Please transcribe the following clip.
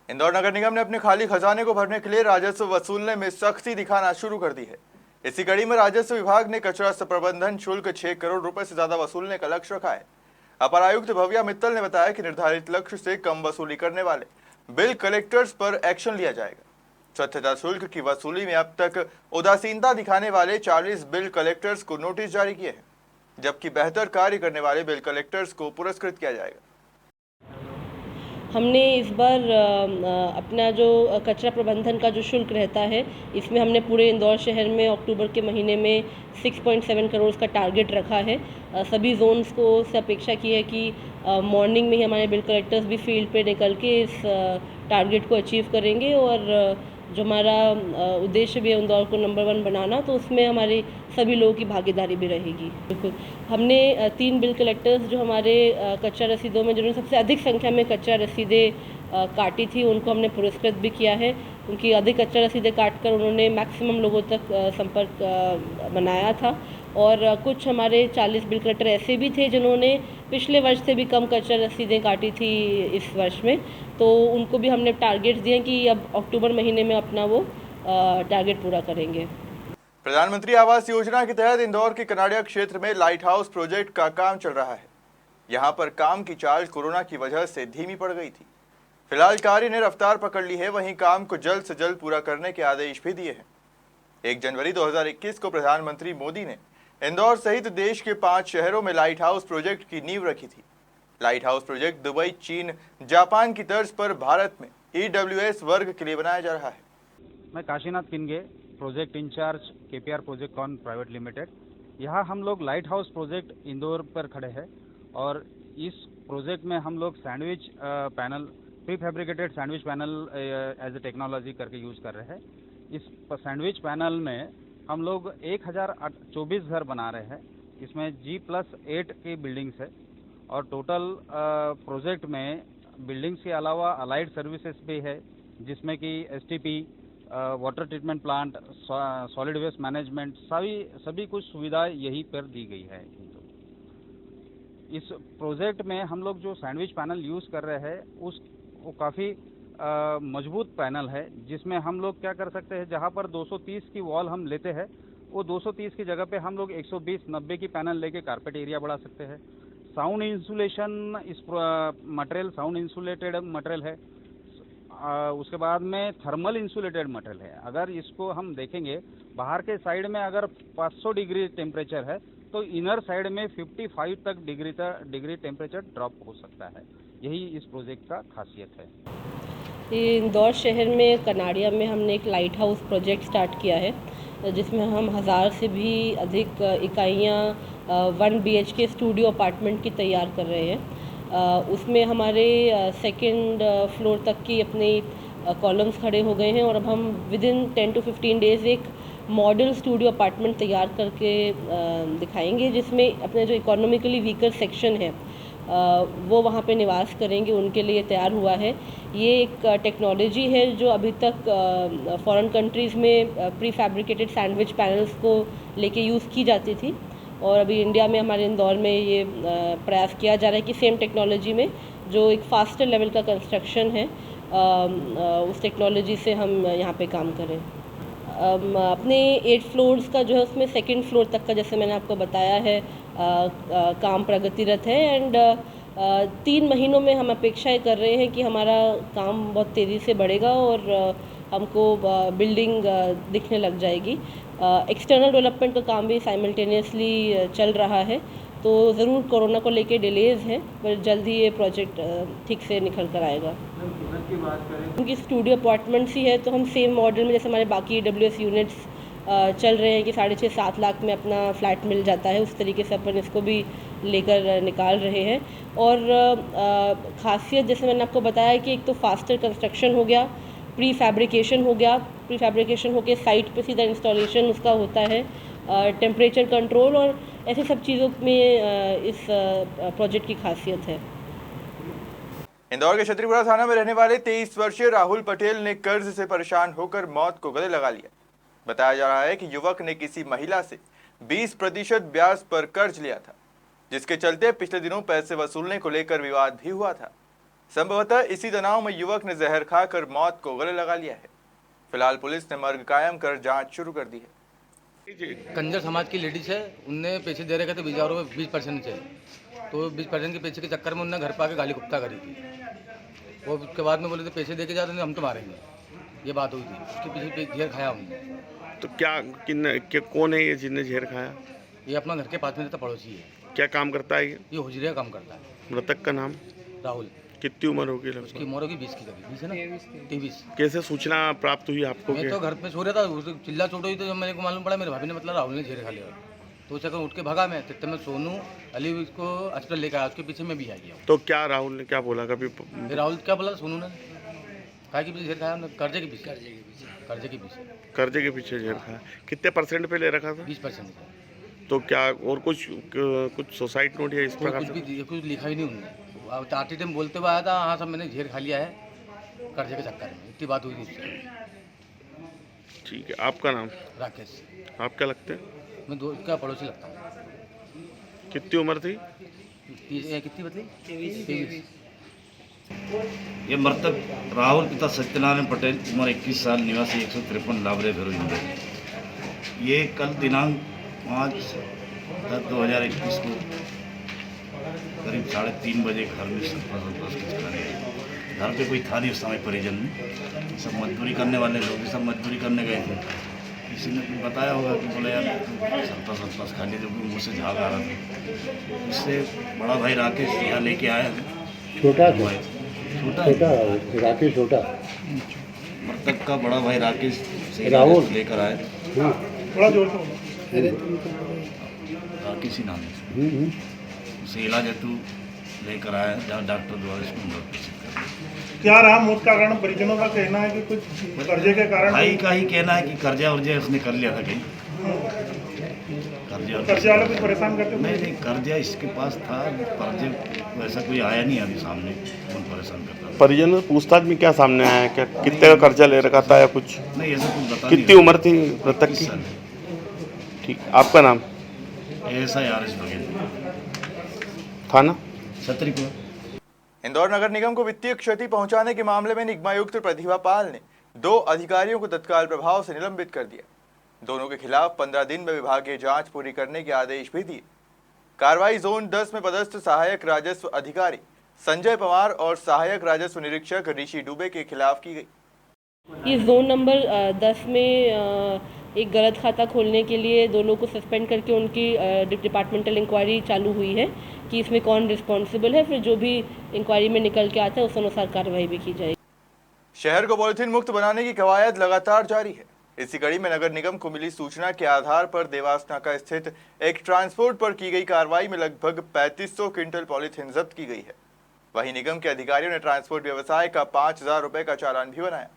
इंदौर नगर निगम ने अपने खाली खजाने को भरने के लिए राजस्व वसूलने में सख्ती दिखाना शुरू कर दी है। इसी कड़ी में राजस्व विभाग ने कचरा प्रबंधन शुल्क 6 करोड़ रुपए से ज्यादा वसूलने का लक्ष्य रखा है। अपर आयुक्त भव्या मित्तल ने बताया कि निर्धारित लक्ष्य से कम वसूली करने वाले बिल कलेक्टर्स पर एक्शन लिया जाएगा। स्वच्छता शुल्क की वसूली में अब तक उदासीनता दिखाने वाले 40 बिल कलेक्टर्स को नोटिस जारी किए हैं, जबकि बेहतर कार्य करने वाले बिल कलेक्टर्स को पुरस्कृत किया जाएगा। हमने इस बार अपना जो कचरा प्रबंधन का जो शुल्क रहता है, इसमें हमने पूरे इंदौर शहर में अक्टूबर के महीने में 6.7 करोड़ का टारगेट रखा है। सभी जोन्स को से अपेक्षा की है कि मॉर्निंग में ही हमारे बिल कलेक्टर्स भी फील्ड पे निकल के इस टारगेट को अचीव करेंगे और जो हमारा उद्देश्य भी है इंदौर को नंबर 1 बनाना, तो उसमें हमारी सभी लोगों की भागीदारी भी रहेगी। बिल्कुल, हमने 3 बिल कलेक्टर्स जो हमारे कच्चा रसीदों में जिन्होंने सबसे अधिक संख्या में कच्चा रसीदें काटी थी, उनको हमने पुरस्कृत भी किया है, क्योंकि अधिक कच्चा रसीदें काट कर उन्होंने मैक्सिमम लोगों तक संपर्क बनाया था। और कुछ हमारे 40 बिल कलेक्टर ऐसे भी थे जिन्होंने पिछले वर्ष से भी कम कच्चा रसीदें काटी थी इस वर्ष में, तो उनको भी हमने टारगेट्स दिए कि अब अक्टूबर महीने में अपना वो टारगेट पूरा करेंगे। प्रधानमंत्री आवास योजना के तहत इंदौर के कनाड़िया क्षेत्र में लाइट हाउस प्रोजेक्ट का काम चल रहा है। यहां पर काम की चाल कोरोना की वजह से धीमी पड़ गई थी। फिलहाल कार्य ने रफ्तार पकड़ ली है, वहीं काम को जल्द से जल्द पूरा करने के आदेश भी दिए हैं। 1 जनवरी 2021 को प्रधानमंत्री मोदी ने इंदौर सहित देश के 5 शहरों में लाइट हाउस प्रोजेक्ट की नींव रखी थी। लाइट हाउस प्रोजेक्ट दुबई, चीन, जापान की तर्ज पर भारत में EWS वर्ग के लिए बनाया जा रहा है। मैं Kashinath Kinge, project incharge KPR project कॉन प्राइवेट लिमिटेड। यहाँ हम लोग लाइट हाउस प्रोजेक्ट इंदौर पर खड़े हैं और इस प्रोजेक्ट में हम लोग sandwich panel, prefabricated sandwich panel as a technology करके यूज़ कर रहे हैं। इस सैंडविच पैनल में हम लोग 1024 घर बना रहे हैं। इसमें G+8 की बिल्डिंग्स है और टोटल प्रोजेक्ट में बिल्डिंग्स के अलावा अलाइड सर्विसेज भी है, जिसमें कि STP, water treatment plant, solid waste management, सभी कुछ सुविधाएं यहीं पर दी गई है। इस प्रोजेक्ट में हम लोग जो सैंडविच पैनल यूज़ कर रहे हैं वो काफ़ी मजबूत पैनल है, जिसमें हम लोग क्या कर सकते हैं, जहां पर 230 की वॉल हम लेते हैं, वो 230 की जगह पे हम लोग 120-90 की पैनल लेके कारपेट एरिया बढ़ा सकते हैं। साउंड इंसुलेशन, इस मटेरियल साउंड इंसुलेटेड मटेरियल है। उसके बाद में थर्मल इंसुलेटेड मटेरियल है। अगर इसको हम देखेंगे, बाहर के साइड में अगर 500 डिग्री टेम्परेचर है तो इनर साइड में 55 तक डिग्री टेम्परेचर ड्रॉप हो सकता है। यही इस प्रोजेक्ट का खासियत है। ये इंदौर शहर में कनाड़िया में हमने एक लाइट हाउस प्रोजेक्ट स्टार्ट किया है, जिसमें हम 1000 से भी अधिक इकाइयाँ 1 BHK स्टूडियो अपार्टमेंट की तैयार कर रहे हैं। उसमें हमारे सेकंड फ्लोर तक की अपने कॉलम्स खड़े हो गए हैं और अब हम विदिन 10 to 15 डेज़ एक मॉडल स्टूडियो अपार्टमेंट तैयार करके दिखाएंगे, जिसमें अपने जो इकोनॉमिकली वीकर सेक्शन है वो वहाँ पे निवास करेंगे, उनके लिए तैयार हुआ है। ये एक टेक्नोलॉजी है जो अभी तक फॉरेन कंट्रीज़ में प्री फैब्रिकेटेड सैंडविच पैनल्स को लेके यूज़ की जाती थी, और अभी इंडिया में हमारे इंदौर में ये प्रयास किया जा रहा है कि सेम टेक्नोलॉजी में जो एक फास्टर लेवल का कंस्ट्रक्शन है, उस टेक्नोलॉजी से हम यहाँ पे काम करें। अपने 8 फ्लोर्स का जो है उसमें सेकंड फ्लोर तक का, जैसे मैंने आपको बताया है, काम प्रगतिरत है। एंड 3 महीनों में हम अपेक्षाएं कर रहे हैं कि हमारा काम बहुत तेज़ी से बढ़ेगा और हमको बिल्डिंग दिखने लग जाएगी। एक्सटर्नल डेवलपमेंट का काम भी साइमल्टेनियसली चल रहा है, तो ज़रूर कोरोना को लेके डिलेज़ हैं, पर जल्द ही ये प्रोजेक्ट ठीक से निकल कर आएगा। की बात करें, क्योंकि स्टूडियो अपार्टमेंट्स ही है, तो हम सेम मॉडल में जैसे हमारे बाकी EWS यूनिट्स चल रहे हैं कि 6.5-7 लाख में अपना फ्लैट मिल जाता है, उस तरीके से अपन इसको भी लेकर निकाल रहे हैं। और खासियत जैसे मैंने आपको बताया कि एक तो फास्टर कंस्ट्रक्शन हो गया, प्री फैब्रिकेशन हो गया, प्री फैब्रिकेशन होकर साइट पे सीधा इंस्टॉलेशन उसका होता है, टेम्परेचर कंट्रोल और ऐसे सब चीज़ों में इस प्रोजेक्ट की खासियत है। इंदौर के छतरीपुरा थाना में रहने वाले 23 वर्षीय राहुल पटेल ने कर्ज से परेशान होकर मौत को गले लगा लिया। बताया जा रहा है कि युवक ने किसी महिला से 20% ब्याज पर कर्ज लिया था, जिसके चलते पिछले दिनों पैसे वसूलने को लेकर विवाद भी हुआ था। संभवतः इसी तनाव में युवक ने जहर खाकर मौत को गले लगा लिया है। फिलहाल पुलिस ने मर्ग कायम कर जांच शुरू कर दी है। कंजर समाज की लेडीज है, उनने पैसे दे रखे थे 20,000 रुपये 20% चाहिए, तो 20% के पैसे के चक्कर में उन्होंने घर पर आके गाली गुप्ता करी थी। वो उसके बाद में बोले थे पैसे दे के जाते हम तो मारेंगे, ये बात हुई थी। उसके पीछे जहर खाया हमने। तो कौन है ये जिसने जहर खाया? ये अपना घर के पास में रहता पड़ोसी है। क्या काम करता है ये? ये हुजरे का काम करता है। मृतक का नाम? राहुल। कितनी उम्र होगी उसकी लगभग? उम्र होगी 20 की करीब, 20 है ना, 23। कैसे सूचना प्राप्त हुई आपको? मैं तो घर पे सो रहा था, चिल्ला चोट हुई तो जब मेरे को मालूम पड़ा, मेरे भाभी ने मतलब राहुल ने जहर खा लिया, तो उसे उठ के भागा। मैं तितने में सोनू अली को अस्पताल लेकर आया, उसके पीछे मैं भी आ गया। तो क्या राहुल ने क्या बोला कभी? राहुल क्या बोला सोनू ने? कहा कि पीछे जहर खाया हमने, कर्जे के पीछे। कर्जे के पीछे जहर खाया। कितने % पे ले रखा था? 20%। तो क्या और कुछ सोसाइटी नोट या इस प्रकार कुछ भी कुछ लिखा ही नहीं उन्होंने। अब आते टाइम बोलते हुए आया था, हाँ सब मैंने जहर खा लिया है कर्जे के चक्कर में, इतनी बात हुई थी उससे। ठीक है, आपका नाम? राकेश। आप क्या लगते हैं? मैं दो का पड़ोसी लगता हूँ। कितनी उम्र थी? कितनी बतली? 23। ये मृतक राहुल पिता सत्यनारायण पटेल, उम्र 21 साल, निवासी 153 लाबरे भैरव। ये कल दिनांक 5/10/2021 को करीब 3:30 बजे घर में घर पे कोई था नहीं उस समय परिजन में, सब मजदूरी करने वाले लोग सब मजदूरी करने गए थे। किसी ने कुछ बताया होगा कि बोले यार सरपस खा लिए, जो मुँह से झाग आ रहा था। इससे बड़ा भाई राकेश यहाँ लेके आया। छोटा मृतक का बड़ा भाई राकेश राहुल लेकर आए। थोड़ा जोर से राकेश ही नाम है। उसे इलाज हेतु लेकर आया, जहाँ डॉक्टर द्वारा इसको मृत घोषित कर दिया। क्या रहा मौत का कारण? परिजनों का कहना है कि कुछ कर्जे के कारण। भाई का ही कहना है कि कर्जा वर्जा उसने कर लिया था कहीं। कर्जे वाले कुछ परेशान करते? नहीं, कर्जा इसके पास था, कर्जे वैसा कोई आया नहीं अभी सामने कौन परेशान करता था। परिजन पूछताछ में क्या सामने आया? क्या कितने का कर्जा ले रखा था या कुछ? नहीं, ऐसा कुछ बता। कितनी उम्र थी मृतक की? ठीक, आपका नाम? ऐसा यार इस वगैरह थाना छतरीपुर। इंदौर नगर निगम को वित्तीय क्षति पहुंचाने के मामले में निगमायुक्त प्रतिभा पाल ने 2 अधिकारियों को तत्काल प्रभाव से निलंबित कर दिया। दोनों के खिलाफ 15 दिन में विभागीय जांच पूरी करने के आदेश भी दिए। कार्रवाई जोन 10 में पदस्थ सहायक राजस्व अधिकारी संजय पवार और सहायक राजस्व निरीक्षक ऋषि डुबे के खिलाफ की गई। ये जोन नंबर 10 में एक गलत खाता खोलने के लिए 2 लोगों को सस्पेंड करके उनकी डिपार्टमेंटल इंक्वायरी चालू हुई है कि इसमें कौन रिस्पॉन्सिबल है। फिर जो भी इंक्वायरी में निकल के आता है उस अनुसार कार्रवाई भी की जाएगी। शहर को पॉलिथीन मुक्त बनाने की कवायद लगातार जारी है। इसी कड़ी में नगर निगम को मिली सूचना के आधार पर देवास नाका स्थित एक ट्रांसपोर्ट पर की गई कार्रवाई में लगभग 3500 क्विंटल पॉलिथीन जब्त की गई है। वहीं निगम के अधिकारियों ने ट्रांसपोर्ट व्यवसाय का 5,000 रुपए का चालान भी बनाया।